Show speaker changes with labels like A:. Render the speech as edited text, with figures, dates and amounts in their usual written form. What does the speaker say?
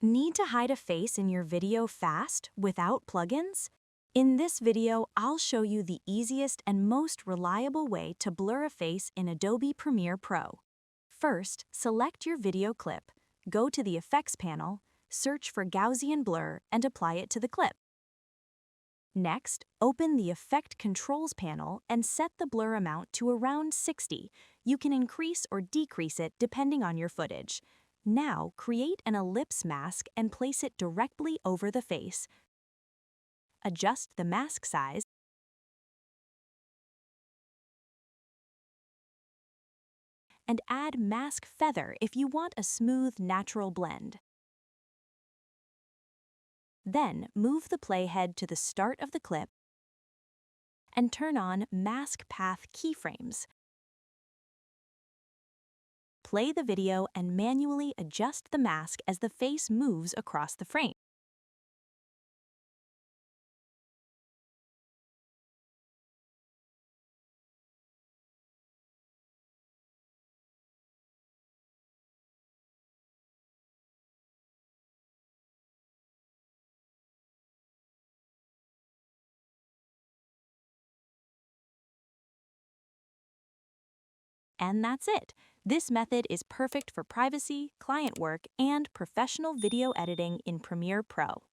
A: Need to hide a face in your video fast without plugins? In this video, I'll show you the easiest and most reliable way to blur a face in Adobe Premiere Pro. First, select your video clip, go to the Effects panel, search for Gaussian Blur, and apply it to the clip. Next, open the Effect Controls panel and set the blur amount to around 60. You can increase or decrease it depending on your footage. Now, create an ellipse mask and place it directly over the face. Adjust the mask size and add mask feather if you want a smooth, natural blend. Then, move the playhead to the start of the clip and turn on Mask Path keyframes. Play the video and manually adjust the mask as the face moves across the frame. And that's it. This method is perfect for privacy, client work, and professional video editing in Premiere Pro.